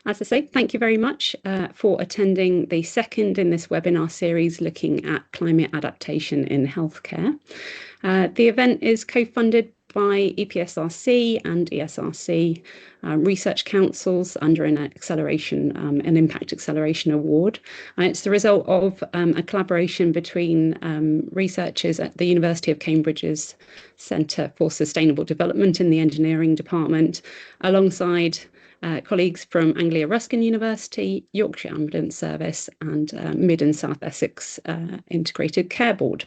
as I say, thank you very much for attending the second in this webinar series looking at climate adaptation in healthcare. The event is co-funded by EPSRC and ESRC research councils under an Impact Acceleration Award. It's the result of a collaboration between researchers at the University of Cambridge's Centre for Sustainable Development in the Engineering Department, alongside colleagues from Anglia Ruskin University, Yorkshire Ambulance Service and Mid and South Essex Integrated Care Board.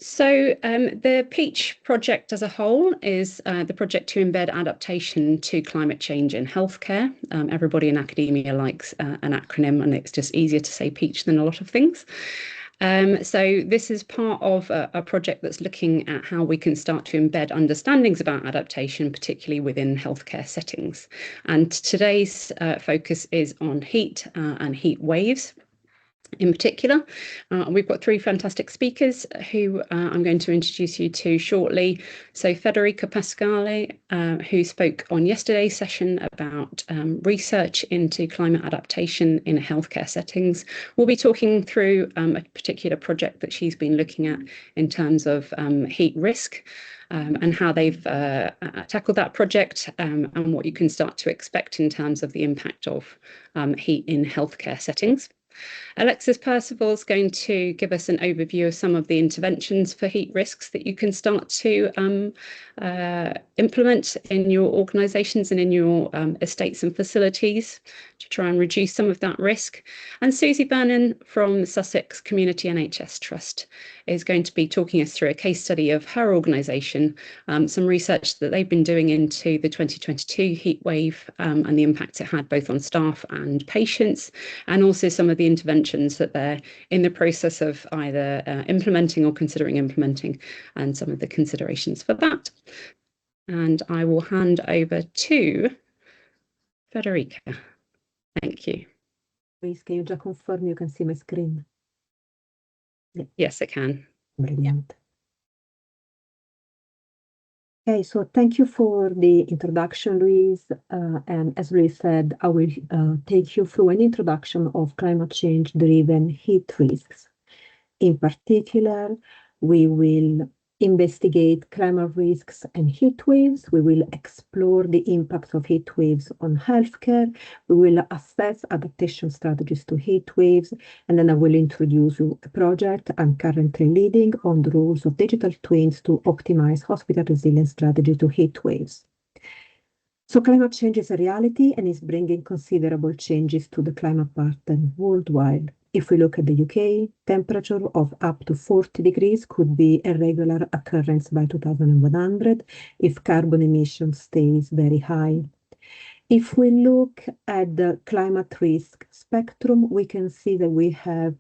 So the PEACCH project as a whole is the project to embed adaptation to climate change in healthcare. Everybody in academia likes an acronym, and it's just easier to say PEACCH than a lot of things. So this is part of a project that's looking at how we can start to embed understandings about adaptation, particularly within healthcare settings. And today's focus is on heat and heat waves. In particular, we've got three fantastic speakers who I'm going to introduce you to shortly. So Federica Pasquale, who spoke on yesterday's session about research into climate adaptation in healthcare settings, will be talking through a particular project that she's been looking at in terms of heat risk. And how they've tackled that project and what you can start to expect in terms of the impact of heat in healthcare settings. Alexis Percival is going to give us an overview of some of the interventions for heat risks that you can start to implement in your organisations and in your estates and facilities to try and reduce some of that risk. And Susie Vernon from the Sussex Community NHS Trust is going to be talking us through a case study of her organisation, some research that they've been doing into the 2022 heat wave and the impacts it had both on staff and patients, and also some of the interventions that they're in the process of either implementing or considering implementing, and some of the considerations for that. And I will hand over to Federica. Thank you. Please, can you just confirm you can see my screen? Yeah. Yes, I can. Brilliant. Okay, so thank you for the introduction, Louise. And as Louise said, I will take you through an introduction of climate change-driven heat risks. In particular, we will investigate climate risks and heat waves. We will explore the impacts of heat waves on healthcare. We will assess adaptation strategies to heat waves. And then I will introduce you a project I'm currently leading on the roles of digital twins to optimize hospital resilience strategy to heat waves. So climate change is a reality and is bringing considerable changes to the climate pattern worldwide. If we look at the UK, temperature of up to 40 degrees could be a regular occurrence by 2100 if carbon emission stays very high. If we look at the climate risk spectrum, we can see that we have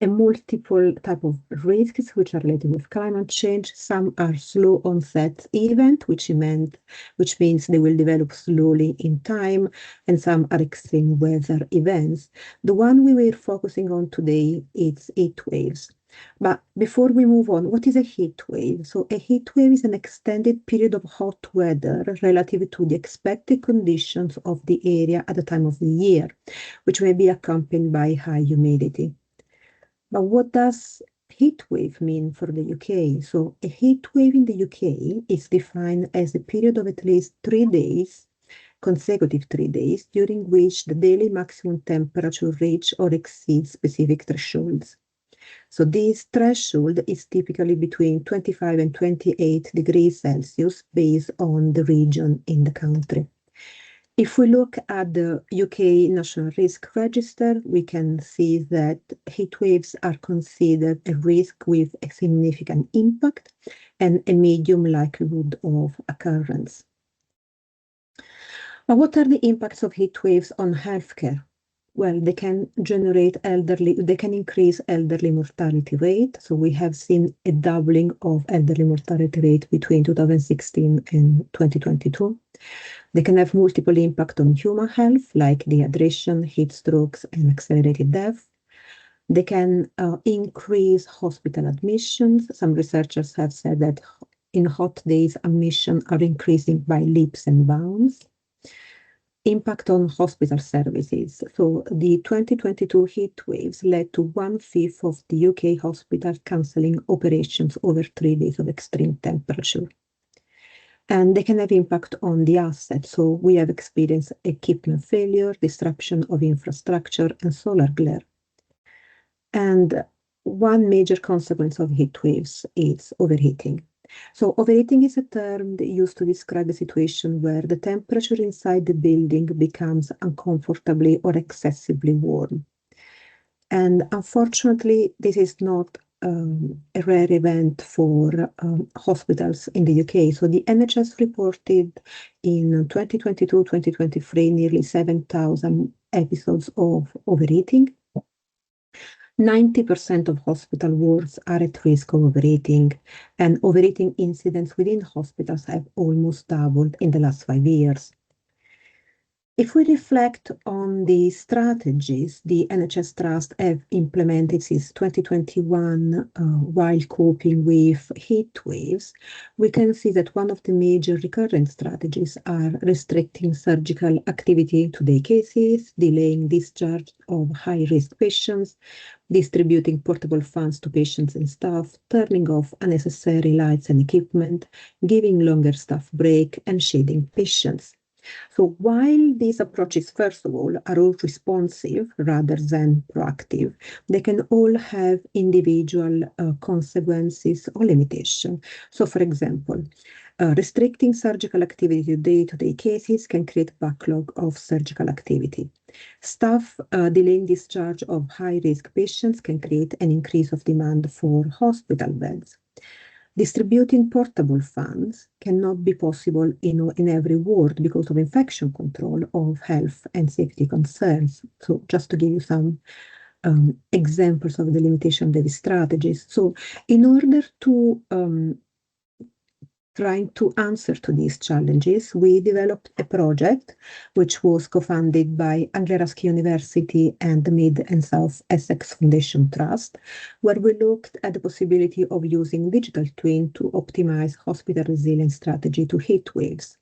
a multiple type of risks which are related with climate change. Some are slow onset event, which means they will develop slowly in time, and some are extreme weather events. The one we were focusing on today is heat waves. But before we move on, what is a heat wave? So a heat wave is an extended period of hot weather relative to the expected conditions of the area at the time of the year, which may be accompanied by high humidity. But what does heat wave mean for the UK? So a heat wave in the UK is defined as a period of at least 3 days, consecutive 3 days, during which the daily maximum temperature reaches or exceeds specific thresholds. So this threshold is typically between 25 and 28 degrees Celsius based on the region in the country. If we look at the UK National Risk Register, we can see that heat waves are considered a risk with a significant impact and a medium likelihood of occurrence. But what are the impacts of heat waves on healthcare? Well, they can increase elderly mortality rate. So we have seen a doubling of elderly mortality rate between 2016 and 2022. They can have multiple impact on human health, like dehydration, heat strokes, and accelerated death. They can increase hospital admissions. Some researchers have said that in hot days, admissions are increasing by leaps and bounds. Impact on hospital services. So the 2022 heat waves led to 1/5 of the UK hospitals cancelling operations over 3 days of extreme temperature. And they can have impact on the assets. So we have experienced equipment failure, disruption of infrastructure, and solar glare. And one major consequence of heat waves is overheating. So overheating is a term used to describe a situation where the temperature inside the building becomes uncomfortably or excessively warm. And unfortunately, this is not a rare event for hospitals in the UK. So the NHS reported in 2022-2023 nearly 7,000 episodes of overheating. 90% of hospital wards are at risk of overheating, and overheating incidents within hospitals have almost doubled in the last 5 years. If we reflect on the strategies the NHS Trust have implemented since 2021 while coping with heat waves, we can see that one of the major recurrent strategies are restricting surgical activity to day cases, delaying discharge of high-risk patients, distributing portable funds to patients and staff, turning off unnecessary lights and equipment, giving longer staff break, and shading patients. So while these approaches, first of all, are all responsive rather than proactive, they can all have individual consequences or limitations. So for example, restricting surgical activity to day-to-day cases can create a backlog of surgical activity. Staff delaying discharge of high-risk patients can create an increase of demand for hospital beds. Distributing portable funds cannot be possible in every ward because of infection control of health and safety concerns. So just to give you some examples of the limitation of these strategies. So in order to trying to answer to these challenges, we developed a project which was co-funded by Anglia Ruskin University and the Mid and South Essex Foundation Trust, where we looked at the possibility of using digital twin to optimize hospital resilience strategy to heat waves.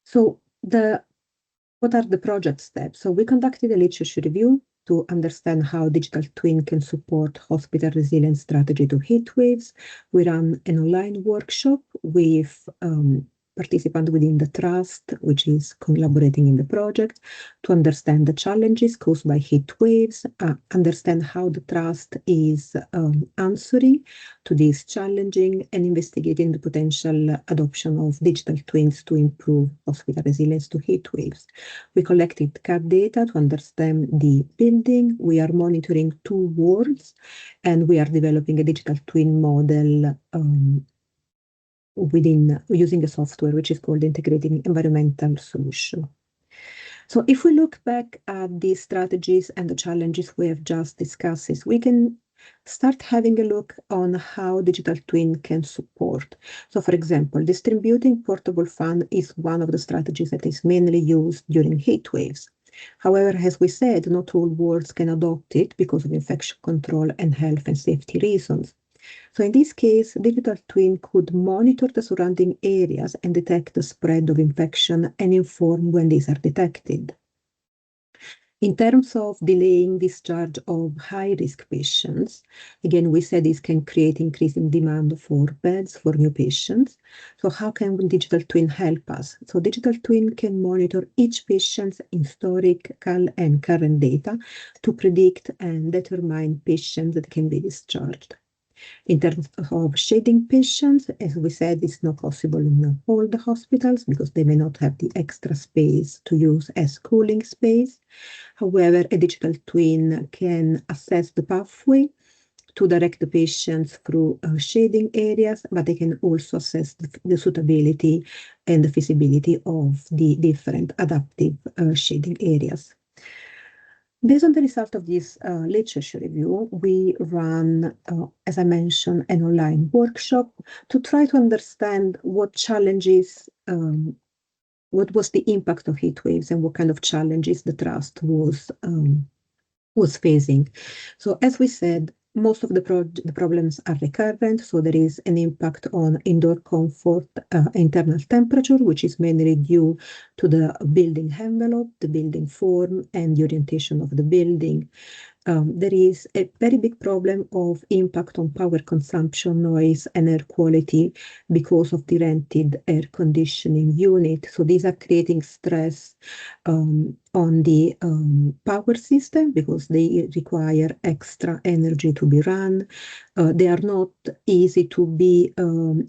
So what are the project steps? So we conducted a literature review to understand how digital twin can support hospital resilience strategy to heat waves. We ran an online workshop with participants within the trust, which is collaborating in the project, to understand the challenges caused by heat waves, understand how the trust is answering to these challenging, and investigating the potential adoption of digital twins to improve hospital resilience to heat waves. We collected CAD data to understand the building. We are monitoring 2 wards, and we are developing a digital twin model using a software which is called Integrating Environmental Solution. So if we look back at these strategies and the challenges we have just discussed, we can start having a look on how digital twin can support. So for example, distributing portable fund is one of the strategies that is mainly used during heat waves. However, as we said, not all wards can adopt it because of infection control and health and safety reasons. So in this case, digital twin could monitor the surrounding areas and detect the spread of infection and inform when these are detected. In terms of delaying discharge of high-risk patients, again, we said this can create increasing demand for beds for new patients. So how can digital twin help us? So digital twin can monitor each patient's historical and current data to predict and determine patients that can be discharged. In terms of shading patients, as we said, it's not possible in all the hospitals because they may not have the extra space to use as cooling space. However, a digital twin can assess the pathway to direct the patients through shading areas, but they can also assess the suitability and the feasibility of the different adaptive shading areas. Based on the result of this literature review, we ran, as I mentioned, an online workshop to try to understand what challenges, what was the impact of heat waves and what kind of challenges the trust was facing. So as we said, most of the problems are recurrent, so there is an impact on indoor comfort, internal temperature, which is mainly due to the building envelope, the building form, and the orientation of the building. There is a very big problem of impact on power consumption, noise, and air quality because of the rented air conditioning unit. So these are creating stress on the power system because they require extra energy to be run. They are not easy to be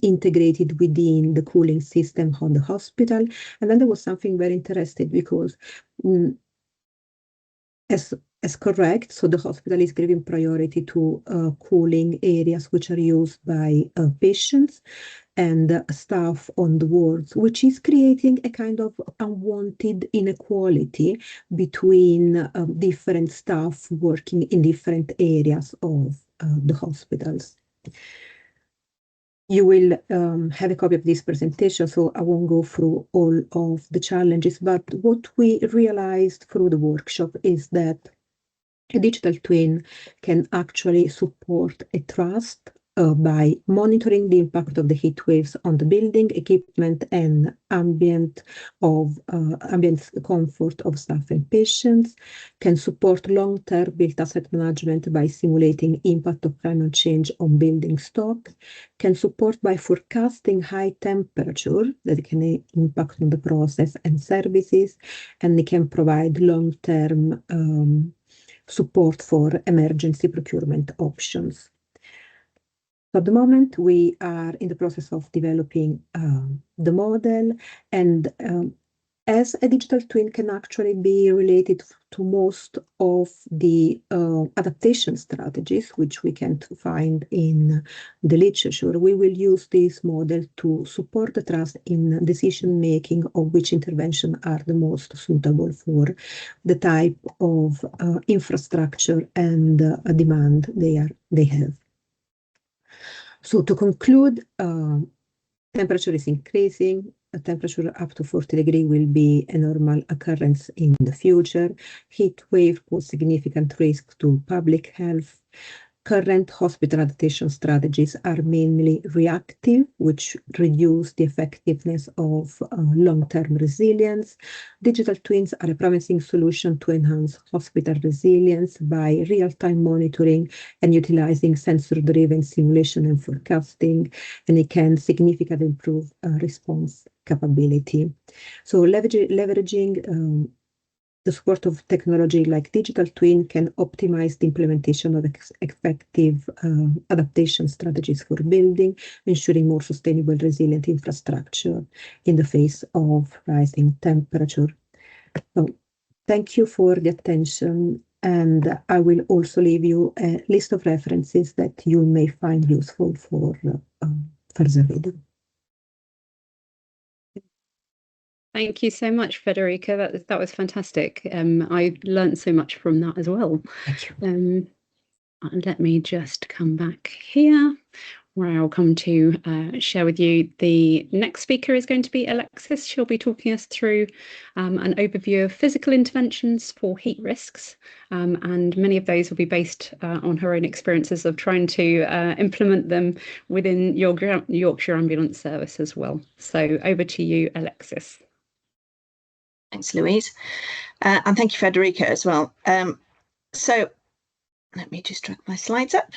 integrated within the cooling system of the hospital. And then there was something very interesting because as correct, so the hospital is giving priority to cooling areas which are used by patients and staff on the wards, which is creating a kind of unwanted inequality between different staff working in different areas of the hospitals. You will have a copy of this presentation, so I won't go through all of the challenges, but what we realized through the workshop is that a digital twin can actually support a trust by monitoring the impact of the heat waves on the building, equipment, and ambient comfort of staff and patients, can support long-term built asset management by simulating impact of climate change on building stock, can support by forecasting high temperature that can impact on the process and services, and they can provide long-term support for emergency procurement options. At the moment, we are in the process of developing the model, and as a digital twin can actually be related to most of the adaptation strategies, which we can find in the literature, we will use this model to support the trust in decision-making of which intervention are the most suitable for the type of infrastructure and demand they have. So to conclude, temperature is increasing. A temperature up to 40 degrees will be a normal occurrence in the future. Heat wave pose significant risk to public health. Current hospital adaptation strategies are mainly reactive, which reduce the effectiveness of long-term resilience. Digital twins are a promising solution to enhance hospital resilience by real-time monitoring and utilizing sensor-driven simulation and forecasting, and it can significantly improve response capability. So leveraging the support of technology like digital twin can optimize the implementation of effective adaptation strategies for building, ensuring more sustainable, resilient infrastructure in the face of rising temperature. So, thank you for the attention, and I will also leave you a list of references that you may find useful for further reading. Thank you so much, Federica. That was fantastic. I learned so much from that as well. Thank you. Let me just come back here, where I'll come to share with you. The next speaker is going to be Alexis. She'll be talking us through an overview of physical interventions for heat risks, and many of those will be based on her own experiences of trying to implement them within Yorkshire Ambulance Service as well. So over to you, Alexis. Thanks, Louise. And thank you, Federica, as well. So let me just drag my slides up.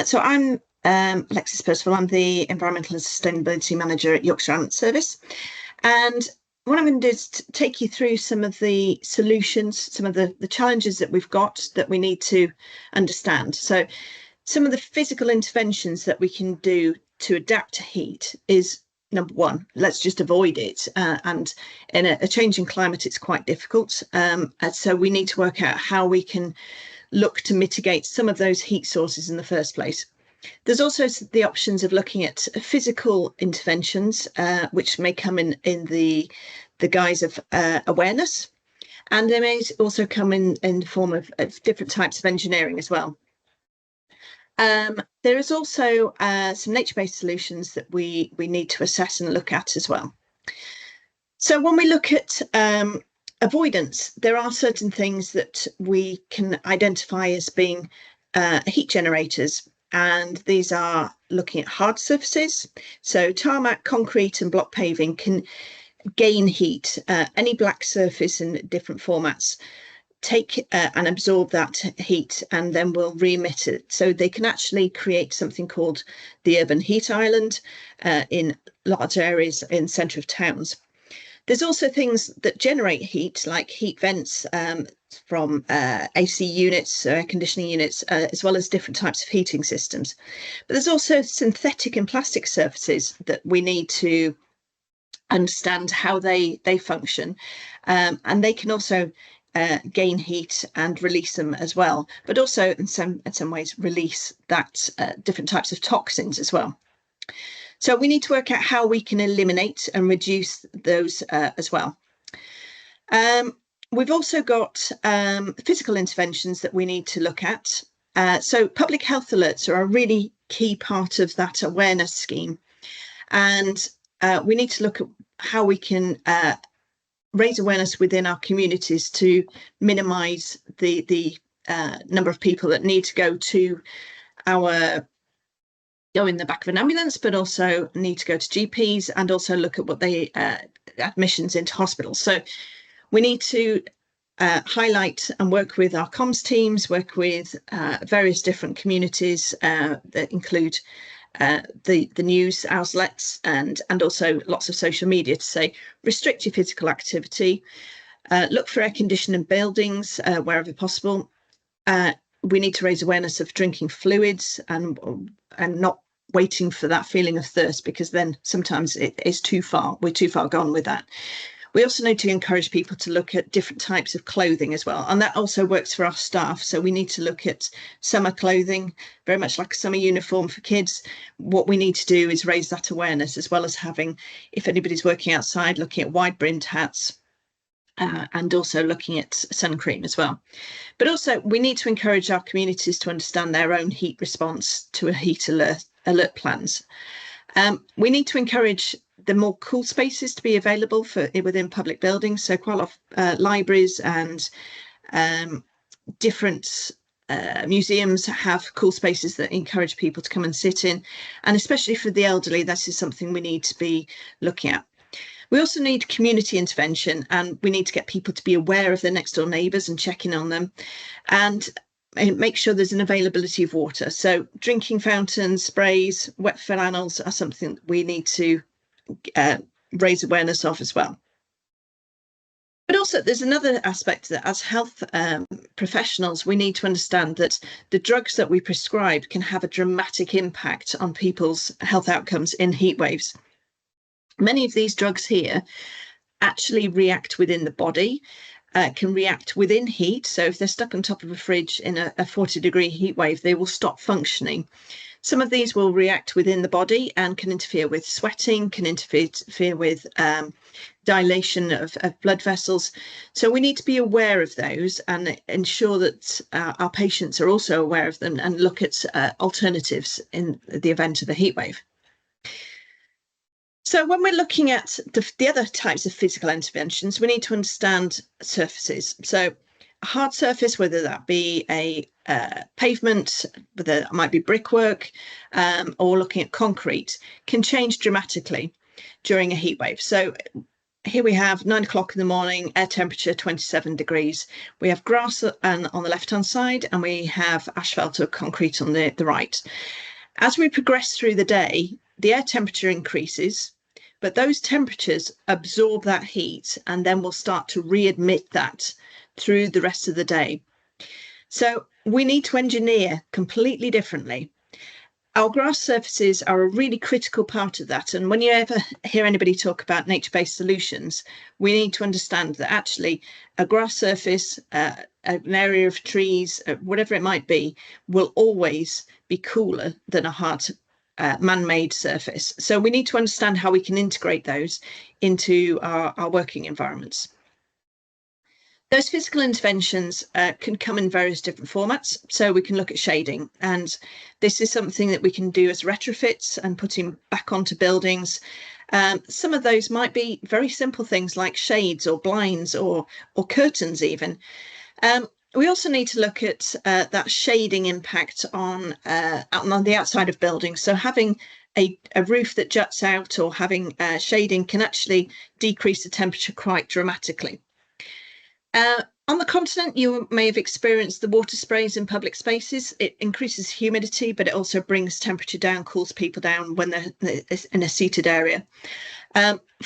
So I'm Alexis Percival. I'm the Environmental and Sustainability Manager at Yorkshire Ambulance Service. And what I'm going to do is take you through some of the solutions, some of the challenges that we've got that we need to understand. So some of the physical interventions that we can do to adapt to heat is, number one, let's just avoid it. And in a changing climate, it's quite difficult. And so we need to work out how we can look to mitigate some of those heat sources in the first place. There's also the options of looking at physical interventions, which may come in the guise of awareness. And they may also come in the form of different types of engineering as well. There is also some nature-based solutions that we need to assess and look at as well. So when we look at avoidance, there are certain things that we can identify as being heat generators, and these are looking at hard surfaces. So tarmac, concrete and block paving can gain heat. Any black surface in different formats take and absorb that heat and then will re-emit it. So they can actually create something called the urban heat island in large areas in the centre of towns. There's also things that generate heat, like heat vents from AC units, air conditioning units, as well as different types of heating systems. But there's also synthetic and plastic surfaces that we need to understand how they function, and they can also gain heat and release them as well, but also in some ways release that different types of toxins as well. So we need to work out how we can eliminate and reduce those as well. We've also got physical interventions that we need to look at. So public health alerts are a really key part of that awareness scheme, and we need to look at how we can raise awareness within our communities to minimise the number of people that need to go in the back of an ambulance, but also need to go to GPs, and also look at what they admissions into hospitals. So we need to highlight and work with our comms teams, work with various different communities that include the news outlets and also lots of social media to say restrict your physical activity, look for air conditioning buildings wherever possible. We need to raise awareness of drinking fluids and not waiting for that feeling of thirst, because then sometimes it is too far. We're too far gone with that. We also need to encourage people to look at different types of clothing as well, and that also works for our staff. So we need to look at summer clothing, very much like a summer uniform for kids. What we need to do is raise that awareness, as well as having, if anybody's working outside, looking at wide-brimmed hats, and also looking at sun cream as well. But also we need to encourage our communities to understand their own heat response to a heat alert plans. We need to encourage the more cool spaces to be available within public buildings. So quite a lot of libraries and different museums have cool spaces that encourage people to come and sit in, and especially for the elderly, this is something we need to be looking at. We also need community intervention, and we need to get people to be aware of their next door neighbours and checking on them, and make sure there's an availability of water. So drinking fountains, sprays, wet flannels are something we need to raise awareness of as well. But also there's another aspect that as health professionals, we need to understand that the drugs that we prescribe can have a dramatic impact on people's health outcomes in heat waves. Many of these drugs here actually react within the body, can react within heat. So if they're stuck on top of a fridge in a 40-degree heat wave, they will stop functioning. Some of these will react within the body and can interfere with sweating, can interfere with dilation of blood vessels. So we need to be aware of those and ensure that our patients are also aware of them and look at alternatives in the event of a heat wave. So when we're looking at the other types of physical interventions, we need to understand surfaces. So a hard surface, whether that be a pavement, whether that might be brickwork, or looking at concrete, can change dramatically during a heat wave. So here we have 9 o'clock in the morning, air temperature 27 degrees. We have grass on the left-hand side, and we have asphalt or concrete on the right. As we progress through the day, the air temperature increases, but those temperatures absorb that heat and then will start to re-emit that through the rest of the day. So we need to engineer completely differently. Our grass surfaces are a really critical part of that. And when you ever hear anybody talk about nature-based solutions, we need to understand that actually a grass surface, an area of trees, whatever it might be, will always be cooler than a hard man-made surface. So we need to understand how we can integrate those into our working environments. Those physical interventions can come in various different formats. So we can look at shading, and this is something that we can do as retrofits and putting back onto buildings. Some of those might be very simple things like shades or blinds or curtains even. we also need to look at that shading impact on the outside of buildings. So having a roof that juts out or having shading can actually decrease the temperature quite dramatically. On the continent, you may have experienced the water sprays in public spaces. It increases humidity, but it also brings temperature down, cools people down when they're in a seated area.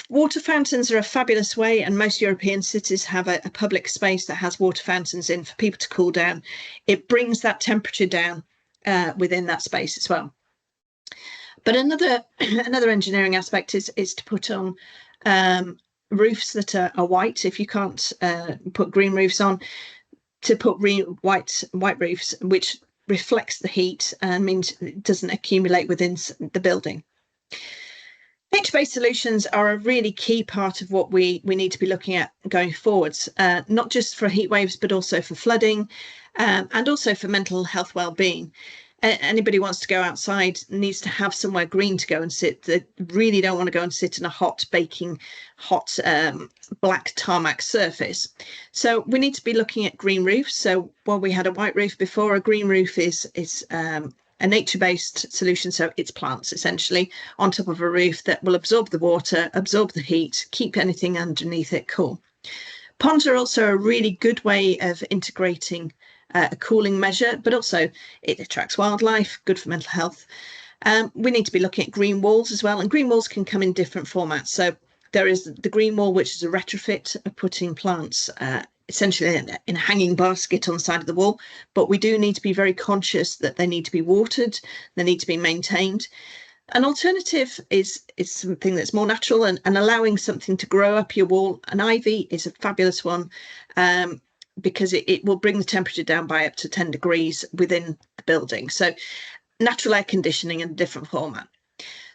Water fountains are a fabulous way, and most European cities have a public space that has water fountains in for people to cool down. It brings that temperature down within that space as well. But another engineering aspect is to put on roofs that are white. If you can't put green roofs on, to put white roofs, which reflects the heat and means it doesn't accumulate within the building. Nature-based solutions are a really key part of what we need to be looking at going forwards, not just for heat waves, but also for flooding and also for mental health well-being. Anybody wants to go outside needs to have somewhere green to go and sit. They really don't want to go and sit in a hot, baking, hot black tarmac surface. So we need to be looking at green roofs. So while we had a white roof before, a green roof is a nature-based solution. So it's plants essentially on top of a roof that will absorb the water, absorb the heat, keep anything underneath it cool. Ponds are also a really good way of integrating a cooling measure, but also it attracts wildlife, good for mental health. We need to be looking at green walls as well, and green walls can come in different formats. So there is the green wall, which is a retrofit of putting plants essentially in a hanging basket on the side of the wall, but we do need to be very conscious that they need to be watered, they need to be maintained. An alternative is something that's more natural and allowing something to grow up your wall. An ivy is a fabulous one because it will bring the temperature down by up to 10 degrees within the building. So natural air conditioning in a different format.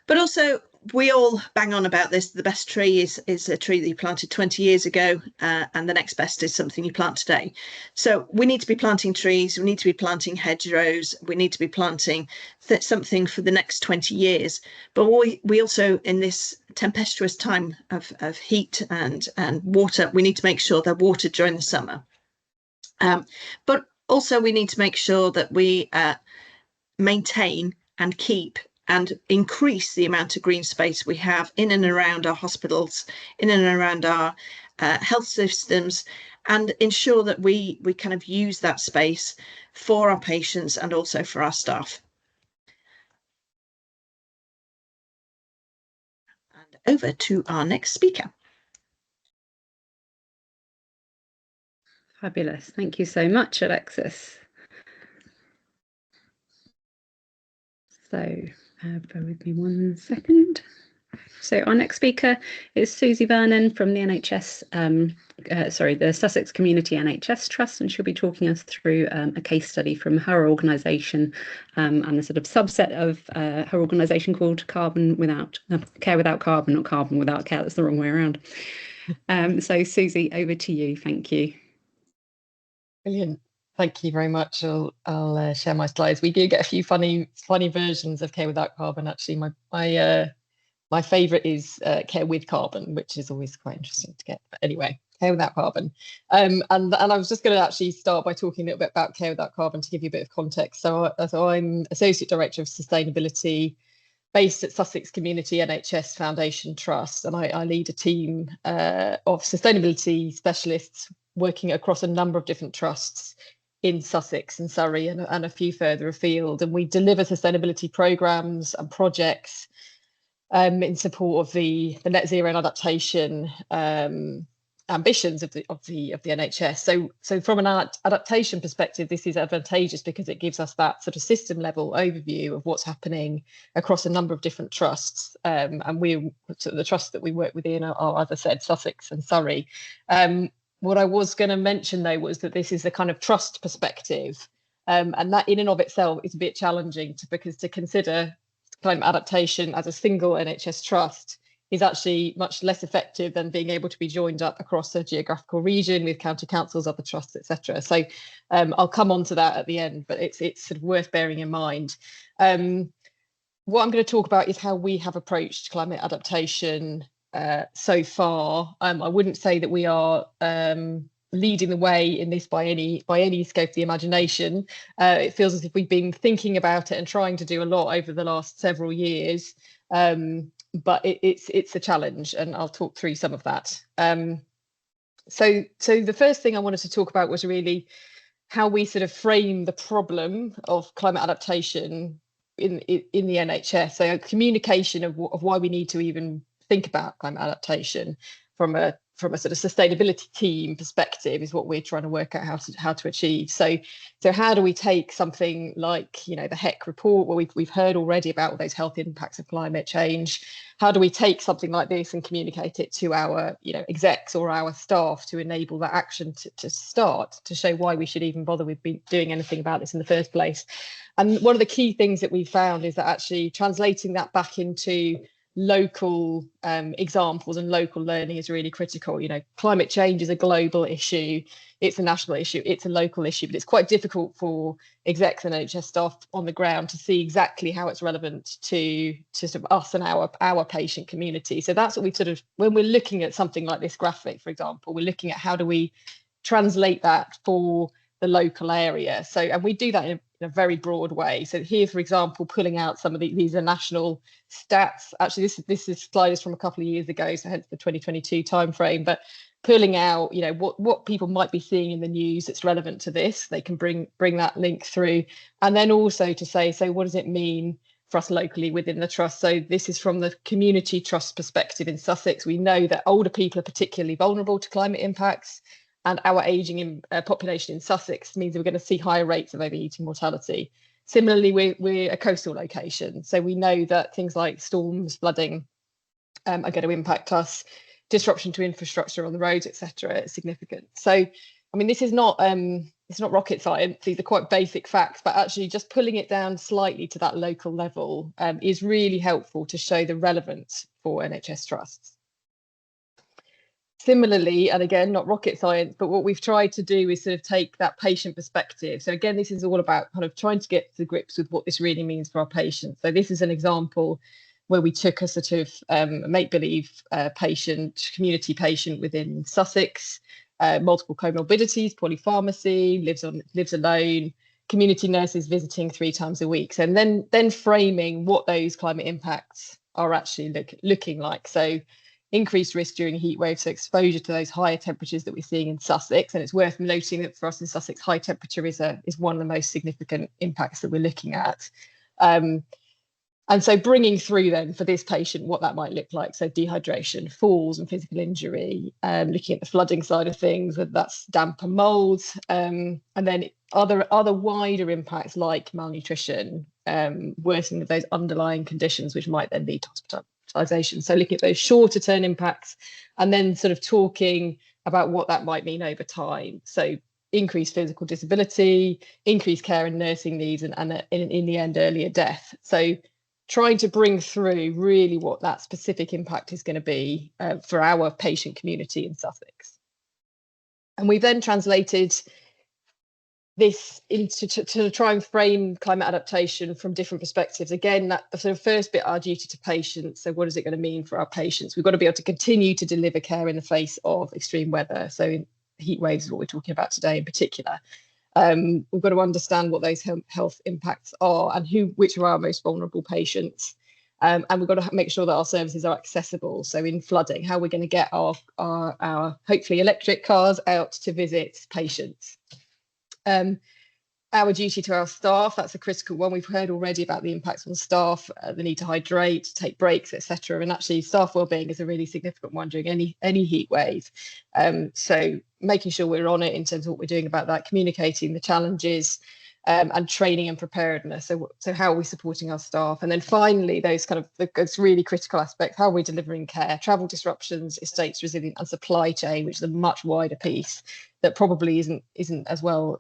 But also, we all bang on about this. The best tree is a tree that you planted 20 years ago, and the next best is something you plant today. So we need to be planting trees, we need to be planting hedgerows, we need to be planting something for the next 20 years. But we also, in this tempestuous time of heat and water, we need to make sure they're watered during the summer. But also we need to make sure that we maintain and keep and increase the amount of green space we have in and around our hospitals, in and around our health systems, and ensure that we kind of use that space for our patients and also for our staff. And over to our next speaker. Fabulous. Thank you so much, Alexis. So bear with me 1 second. So our next speaker is Susie Vernon from the NHS, the Sussex Community NHS Trust, and she'll be talking us through a case study from her organisation and a sort of subset of her organisation called Care Without Carbon, not Carbon Without Care. That's the wrong way around. So Susie, over to you. Thank you. Brilliant. Thank you very much. I'll share my slides. We do get a few funny versions of Care Without Carbon. Actually, my favourite is Care With Carbon, which is always quite interesting to get. But anyway, Care Without Carbon. And I was just going to actually start by talking a little bit about Care Without Carbon to give you a bit of context. So I'm Associate Director of Sustainability based at Sussex Community NHS Foundation Trust, and I lead a team of sustainability specialists working across a number of different trusts in Sussex and Surrey and a few further afield. And we deliver sustainability programmes and projects in support of the net zero and adaptation ambitions of the NHS. So from an adaptation perspective, this is advantageous because it gives us that sort of system level overview of what's happening across a number of different trusts. And the trusts that we work within are, as I said, Sussex and Surrey. What I was going to mention, though, was that this is the kind of trust perspective, and that in and of itself is a bit challenging because to consider climate adaptation as a single NHS trust is actually much less effective than being able to be joined up across a geographical region with county councils, other trusts, etc. So I'll come on to that at the end, but it's sort of worth bearing in mind. What I'm going to talk about is how we have approached climate adaptation so far. I wouldn't say that we are leading the way in this by any scope of the imagination. It feels as if we've been thinking about it and trying to do a lot over the last several years, but it's a challenge, and I'll talk through some of that. So the first thing I wanted to talk about was really how we sort of frame the problem of climate adaptation in the NHS. So communication of why we need to even think about climate adaptation from a sort of sustainability team perspective is what we're trying to work out how to achieve. So how do we take something like, you know, the HEC report, where we've heard already about those health impacts of climate change? How do we take something like this and communicate it to our, you know, execs or our staff to enable that action to start, to show why we should even bother with doing anything about this in the first place? And one of the key things that we found is that actually translating that back into local examples and local learning is really critical. You know, climate change is a global issue, it's a national issue, it's a local issue, but it's quite difficult for execs and NHS staff on the ground to see exactly how it's relevant to sort of us and our patient community. So that's what we sort of, when we're looking at something like this graphic, for example, we're looking at how do we translate that for the local area. So, and we do that in a very broad way. So here, for example, pulling out some of these are national stats. Actually, this slide is from a couple of years ago, so hence the 2022 timeframe. But pulling out, you know, what people might be seeing in the news that's relevant to this, they can bring that link through, and then also to say, so what does it mean for us locally within the trust? So this is from the community trust perspective in Sussex. We know that older people are particularly vulnerable to climate impacts, and our ageing population in Sussex means we're going to see higher rates of overheating mortality. Similarly, we're a coastal location, so we know that things like storms, flooding are going to impact us. Disruption to infrastructure on the roads, etc., is significant. So, I mean, this is not it's not rocket science. These are quite basic facts, but actually just pulling it down slightly to that local level is really helpful to show the relevance for NHS trusts. Similarly, and again, not rocket science, but what we've tried to do is sort of take that patient perspective. So again, this is all about kind of trying to get to grips with what this really means for our patients. So this is an example where we took a sort of make-believe community patient within Sussex, multiple comorbidities, polypharmacy, lives alone, community nurses visiting 3 times a week. So, and then framing what those climate impacts are actually looking like. So increased risk during heat waves, so exposure to those higher temperatures that we're seeing in Sussex. And it's worth noting that for us in Sussex, high temperature is one of the most significant impacts that we're looking at. And so bringing through then for this patient what that might look like. So dehydration, falls and physical injury, looking at the flooding side of things, whether that's damp and mold, and then other wider impacts like malnutrition, worsening of those underlying conditions, which might then lead to hospitalisation. So looking at those shorter term impacts, and then sort of talking about what that might mean over time. So increased physical disability, increased care and nursing needs, and in the end, earlier death. So trying to bring through really what that specific impact is going to be for our patient community in Sussex. And we then translated this into to try and frame climate adaptation from different perspectives. Again, that the sort of first bit, our duty to patients. So what is it going to mean for our patients? We've got to be able to continue to deliver care in the face of extreme weather. So heat waves is what we're talking about today in particular. We've got to understand what those health impacts are and which are our most vulnerable patients. And we've got to make sure that our services are accessible. So in flooding, how we're going to get our hopefully electric cars out to visit patients. Our duty to our staff, that's a critical one. We've heard already about the impacts on staff, the need to hydrate, take breaks, etc. And actually staff wellbeing is a really significant one during any heat wave. So making sure we're on it in terms of what we're doing about that, communicating the challenges, and training and preparedness. So how are we supporting our staff? And then finally, those really critical aspects, how are we delivering care, travel disruptions, estates resilience, and supply chain, which is a much wider piece that probably isn't as well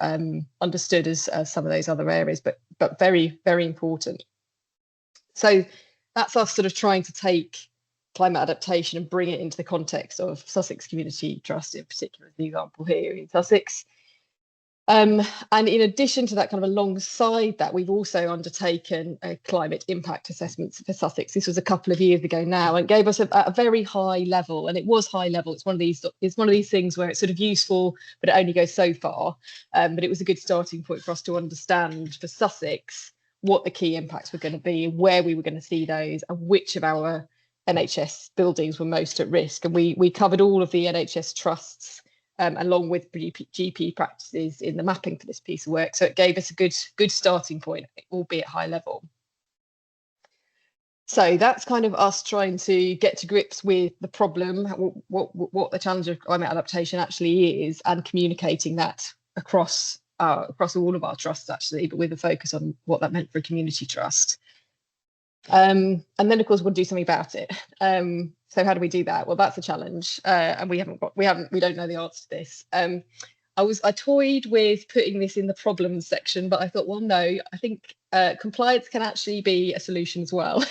understood as some of those other areas, but very, very important. So that's us sort of trying to take climate adaptation and bring it into the context of Sussex Community Trust in particular, the example here in Sussex. And in addition to that, kind of alongside that, we've also undertaken a climate impact assessments for Sussex. This was a couple of years ago now, and gave us a very high level, and it was high level. It's one of these things where it's sort of useful, but it only goes so far. But it was a good starting point for us to understand for Sussex what the key impacts were going to be, where we were going to see those, and which of our NHS buildings were most at risk. And we covered all of the NHS trusts, along with GP practices in the mapping for this piece of work. So it gave us a good starting point, albeit high level. So that's kind of us trying to get to grips with the problem, what the challenge of climate adaptation actually is, and communicating that across all of our trusts actually, but with a focus on what that meant for a community trust. And then of course we'll do something about it. So how do we do that? Well, that's a challenge, and we don't know the answer to this. I toyed with putting this in the problems section, but I thought, well, no, I think compliance can actually be a solution as well.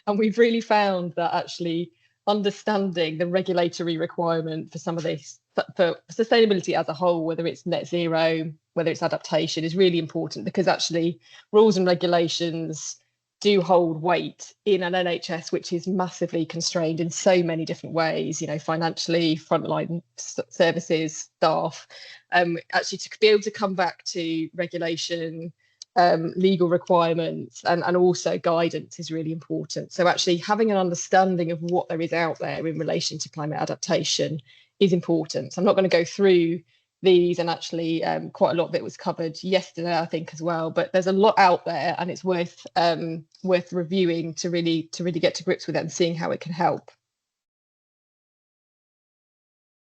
And we've really found that actually understanding the regulatory requirement for some of this, for sustainability as a whole, whether it's net zero, whether it's adaptation, is really important, because actually rules and regulations do hold weight in an NHS which is massively constrained in so many different ways, you know, financially, frontline services, staff. Actually, to be able to come back to regulation, legal requirements, and also guidance is really important. So actually having an understanding of what there is out there in relation to climate adaptation is important. So I'm not going to go through these, and actually quite a lot of it was covered yesterday, I think, as well, but there's a lot out there, and it's worth reviewing to really get to grips with it and seeing how it can help.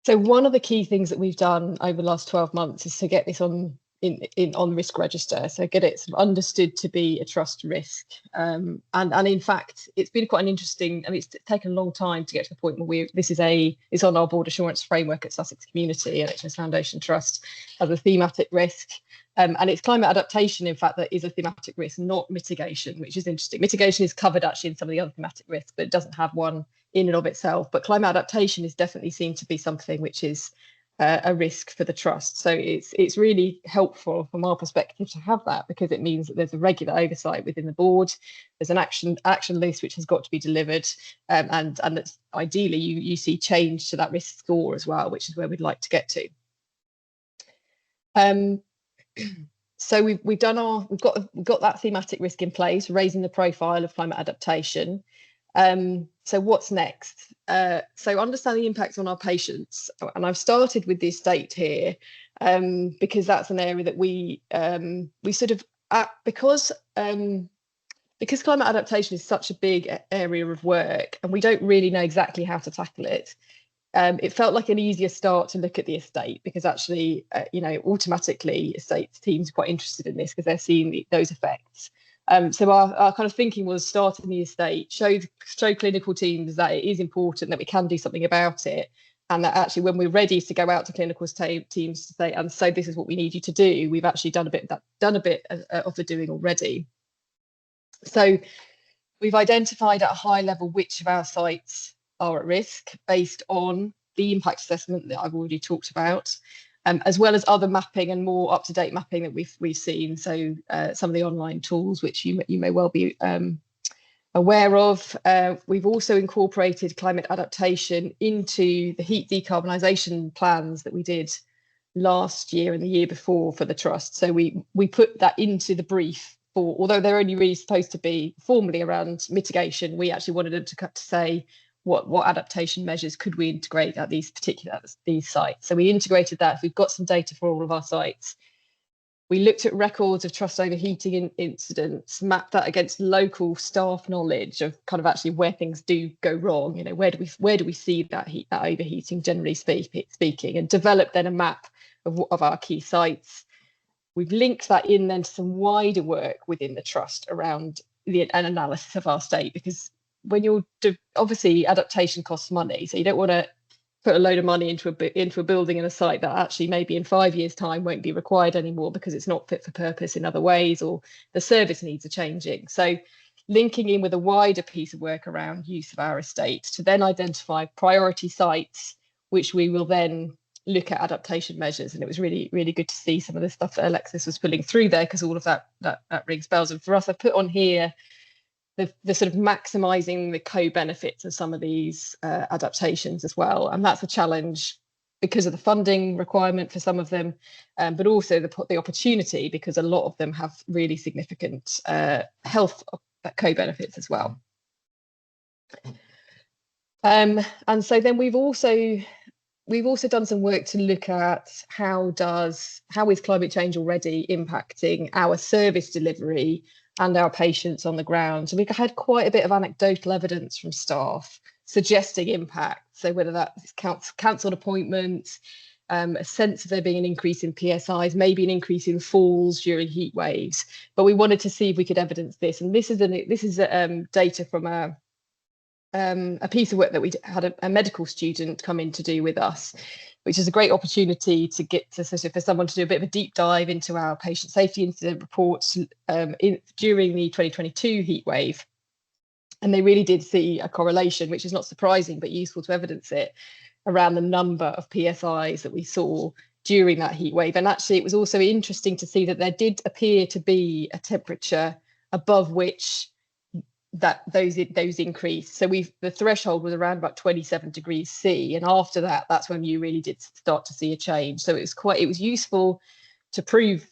So one of the key things that we've done over the last 12 months is to get this on risk register, so get it sort of understood to be a trust risk, and in fact it's been quite an interesting, I mean, it's taken a long time to get to the point where it's on our board assurance framework at Sussex Community NHS Foundation Trust as a thematic risk, and it's climate adaptation in fact that is a thematic risk, not mitigation, which is interesting. Mitigation is covered actually in some of the other thematic risks, but it doesn't have one in and of itself. But climate adaptation is definitely seen to be something which is a risk for the trust. So it's really helpful from our perspective to have that, because it means that there's a regular oversight within the board. There's an action list which has got to be delivered, and that's ideally you see change to that risk score as well, which is where we'd like to get to. So we've got that thematic risk in place, raising the profile of climate adaptation. So what's next? So understand the impact on our patients, and I've started with the estate here, because that's an area that we sort of because climate adaptation is such a big area of work, and we don't really know exactly how to tackle it. It felt like an easier start to look at the estate, because actually, you know, automatically estate teams are quite interested in this because they're seeing those effects. So our kind of thinking was start in the estate, show clinical teams that it is important, that we can do something about it, and that actually when we're ready to go out to clinical teams to say, and so this is what we need you to do, we've actually done a bit of the doing already. So we've identified at a high level which of our sites are at risk based on the impact assessment that I've already talked about, as well as other mapping and more up-to-date mapping that we've seen. So some of the online tools which you may well be aware of. We've also incorporated climate adaptation into the heat decarbonisation plans that we did last year and the year before for the trust. So we put that into the brief. Although they're only really supposed to be formally around mitigation, we actually wanted them to say what adaptation measures could we integrate at these sites. So we integrated that. We've got some data for all of our sites. We looked at records of trust overheating incidents, mapped that against local staff knowledge of kind of actually where things do go wrong. You know, where do we see that overheating generally speaking, and developed then a map of our key sites. We've linked that in then to some wider work within the trust around an analysis of our state, because when you're obviously adaptation costs money, so you don't want to put a load of money into a building and a site that actually maybe in 5 years' time won't be required anymore because it's not fit for purpose in other ways, or the service needs are changing. So linking in with a wider piece of work around use of our estate to then identify priority sites, which we will then look at adaptation measures, and it was really, really good to see some of the stuff that Alexis was pulling through there, because all of that rings bells. And for us, I put on here the sort of maximising the co-benefits of some of these adaptations as well, and that's a challenge because of the funding requirement for some of them, but also the opportunity, because a lot of them have really significant health co-benefits as well. And so then we've also done some work to look at how is climate change already impacting our service delivery and our patients on the ground. So we've had quite a bit of anecdotal evidence from staff suggesting impact. So whether that's cancelled appointments, a sense of there being an increase in PSIs, maybe an increase in falls during heat waves. But we wanted to see if we could evidence this. And this is data from a piece of work that we had a medical student come in to do with us, which is a great opportunity to get to for someone to do a bit of a deep dive into our patient safety incident reports during the 2022 heat wave. And they really did see a correlation, which is not surprising, but useful to evidence it, around the number of PSIs that we saw during that heat wave. And actually, it was also interesting to see that there did appear to be a temperature above which those increased. So the threshold was around about 27 degrees C, and after that, that's when you really did start to see a change. So it was useful to prove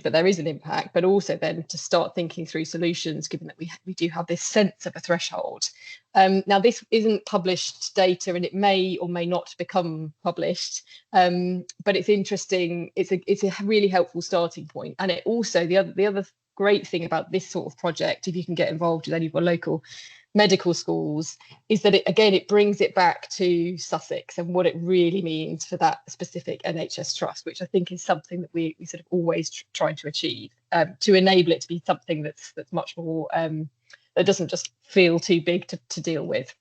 that there is an impact, but also then to start thinking through solutions, given that we do have this sense of a threshold. Now, this isn't published data, and it may or may not become published, but it's interesting. It's a really helpful starting point. And it also, the other great thing about this sort of project, if you can get involved with any of your local medical schools, is that it brings it back to Sussex and what it really means for that specific NHS trust, which I think is something that we sort of always trying to achieve, to enable it to be something that's much more that doesn't just feel too big to deal with.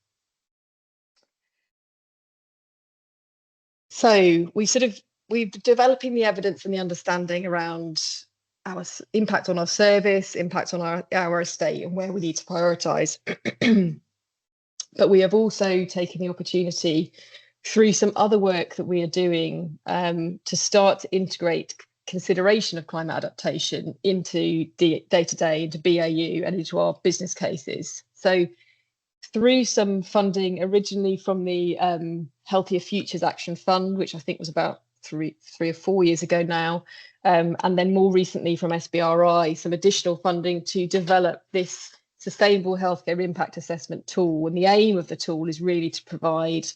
So we're developing the evidence and the understanding around our impact on our service, impact on our estate, and where we need to prioritise. But we have also taken the opportunity through some other work that we are doing to start to integrate consideration of climate adaptation into day-to-day, into BAU, and into our business cases. So through some funding originally from the Healthier Futures Action Fund, which I think was about three or 4 years ago now, and then more recently from SBRI, some additional funding to develop this sustainable healthcare impact assessment tool. And the aim of the tool is really to provide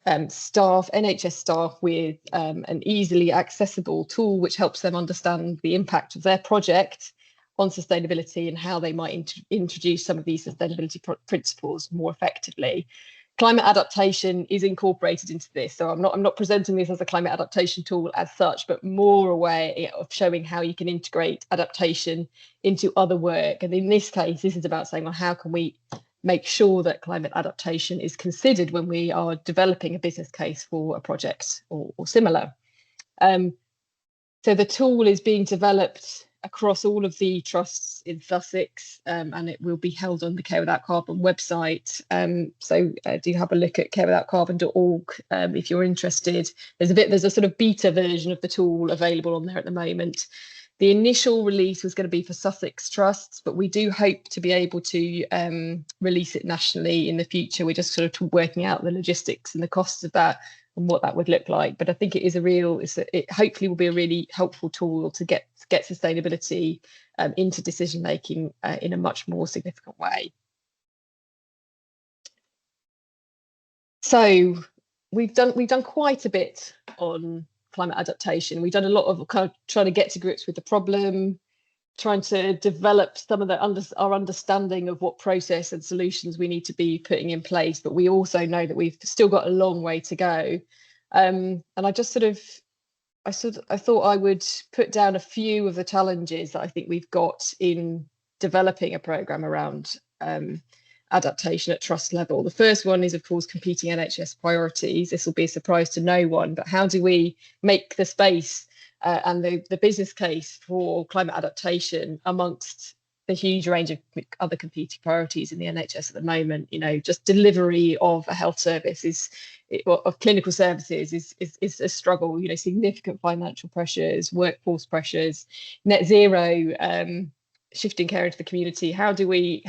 NHS staff with an easily accessible tool which helps them understand the impact of their project on sustainability and how they might introduce some of these sustainability principles more effectively. Climate adaptation is incorporated into this, so I'm not presenting this as a climate adaptation tool as such, but more a way of showing how you can integrate adaptation into other work. And in this case, this is about saying, well, how can we make sure that climate adaptation is considered when we are developing a business case for a project or similar. So the tool is being developed across all of the trusts in Sussex, and it will be held on the Care Without Carbon website. So do have a look at carewithoutcarbon.org if you're interested. There's a sort of beta version of the tool available on there at the moment. The initial release was going to be for Sussex trusts, but we do hope to be able to release it nationally in the future. We're just sort of working out the logistics and the costs of that and what that would look like. But I think it hopefully will be a really helpful tool to get sustainability into decision making in a much more significant way. So we've done quite a bit on climate adaptation. We've done a lot of kind of trying to get to grips with the problem, trying to develop some of our understanding of what process and solutions we need to be putting in place. But we also know that we've still got a long way to go. And I thought I would put down a few of the challenges that I think we've got in developing a programme around adaptation at trust level. The first one is, of course, competing NHS priorities. This will be a surprise to no one, but how do we make the space and the business case for climate adaptation amongst the huge range of other competing priorities in the NHS at the moment. You know, just delivery of a health service of clinical services is a struggle. You know, significant financial pressures, workforce pressures, net zero, shifting care into the community. How do we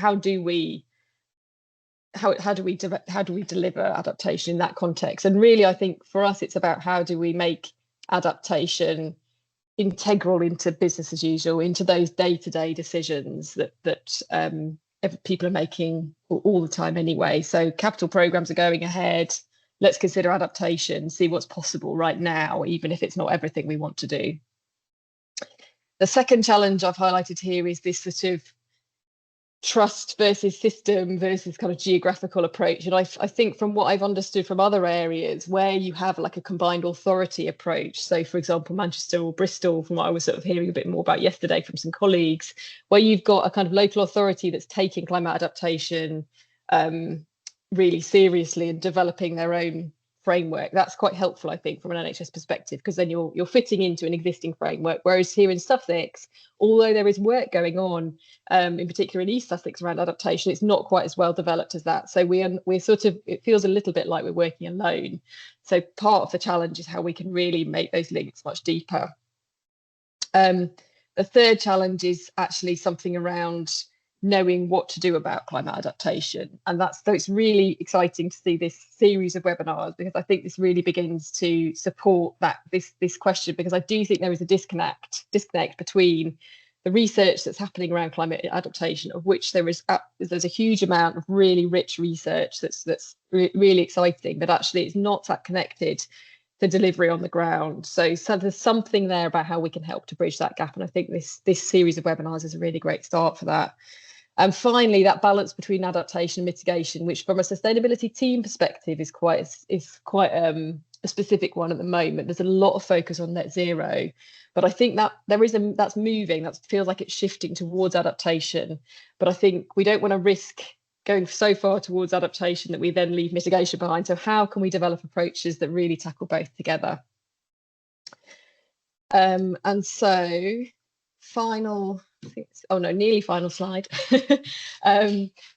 deliver adaptation in that context? And really, I think for us, it's about how do we make adaptation integral into business as usual, into those day-to-day decisions that people are making all the time anyway. So capital programs are going ahead. Let's consider adaptation, see what's possible right now, even if it's not everything we want to do. The second challenge I've highlighted here is this sort of trust versus system versus kind of geographical approach. And I think from what I've understood from other areas where you have like a combined authority approach, so for example Manchester or Bristol, from what I was sort of hearing a bit more about yesterday from some colleagues, where you've got a kind of local authority that's taking climate adaptation really seriously and developing their own framework. That's quite helpful, I think, from an NHS perspective, because then you're fitting into an existing framework. Whereas here in Sussex, although there is work going on, in particular in East Sussex around adaptation, it's not quite as well developed as that. So we're sort of, it feels a little bit like we're working alone. So part of the challenge is how we can really make those links much deeper. The third challenge is actually something around knowing what to do about climate adaptation. And so it's really exciting to see this series of webinars, because I think this really begins to support this question, because I do think there is a disconnect between the research that's happening around climate adaptation, of which there's a huge amount of really rich research that's really exciting, but actually it's not that connected to delivery on the ground. So there's something there about how we can help to bridge that gap. And I think this series of webinars is a really great start for that. And finally, that balance between adaptation and mitigation, which from a sustainability team perspective is quite a specific one at the moment. There's a lot of focus on net zero, but I think that that's moving. That feels like it's shifting towards adaptation. But I think we don't want to risk going so far towards adaptation that we then leave mitigation behind. So how can we develop approaches that really tackle both together? And so nearly final slide.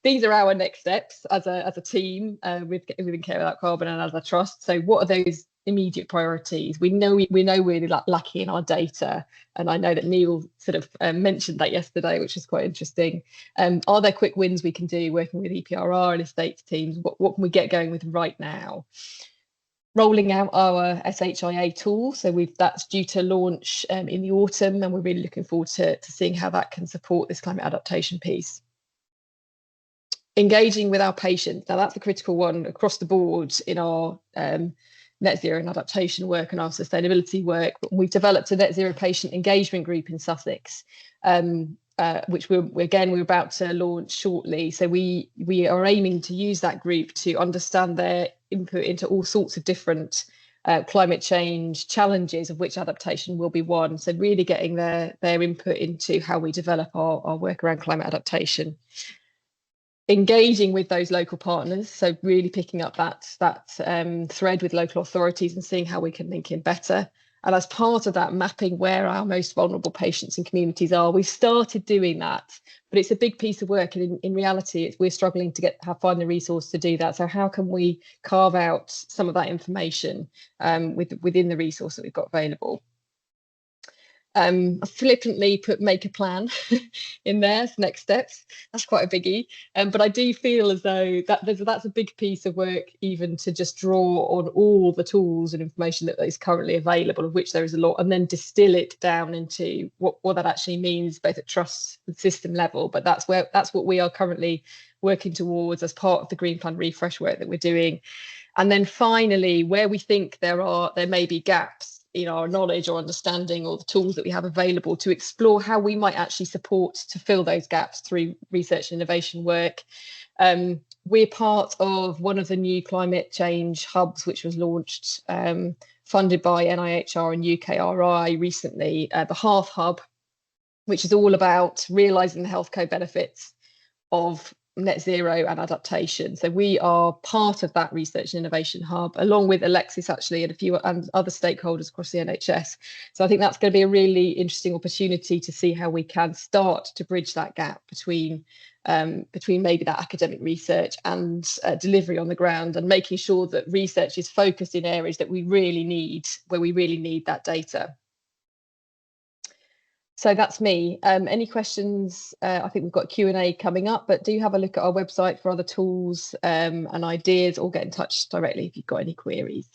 These are our next steps as a team within Care Without Carbon and as a trust. So what are those immediate priorities? We know we're really lucky in our data, and I know that Neil sort of mentioned that yesterday, which is quite interesting. Are there quick wins we can do working with EPRR and estates teams? What can we get going with right now? Rolling out our SHIA tool, so that's due to launch in the autumn, and we're really looking forward to seeing how that can support this climate adaptation piece. Engaging with our patients, now that's a critical one across the board in our net zero and adaptation work and our sustainability work. We've developed a net zero patient engagement group in Sussex, which we're about to launch shortly. So we are aiming to use that group to understand their input into all sorts of different climate change challenges, of which adaptation will be one. So really getting their input into how we develop our work around climate adaptation. Engaging with those local partners, so really picking up that thread with local authorities and seeing how we can link in better. And as part of that, mapping where our most vulnerable patients and communities are. We've started doing that, but it's a big piece of work. And in reality, we're struggling to find the resource to do that. So how can we carve out some of that information within the resource that we've got available? I flippantly put make a plan in there, so next steps. That's quite a biggie. But I do feel as though that's a big piece of work, even to just draw on all the tools and information that is currently available, of which there is a lot, and then distill it down into what that actually means, both at trust and system level. But that's what we are currently working towards as part of the Green Plan refresh work that we're doing. And then finally, where we think there may be gaps in our knowledge or understanding or the tools that we have available, to explore how we might actually support to fill those gaps through research and innovation work. We're part of one of the new climate change hubs, which was launched, funded by NIHR and UKRI recently, the Hearth Hub, which is all about realising the health code benefits of net zero and adaptation. So we are part of that research and innovation hub, along with Alexis actually and a few other stakeholders across the NHS. So I think that's going to be a really interesting opportunity to see how we can start to bridge that gap between maybe that academic research and delivery on the ground, and making sure that research is focused in areas that we really need, where we really need that data. So that's me. Any questions? I think we've got Q&A coming up, but do have a look at our website for other tools and ideas, or get in touch directly if you've got any queries.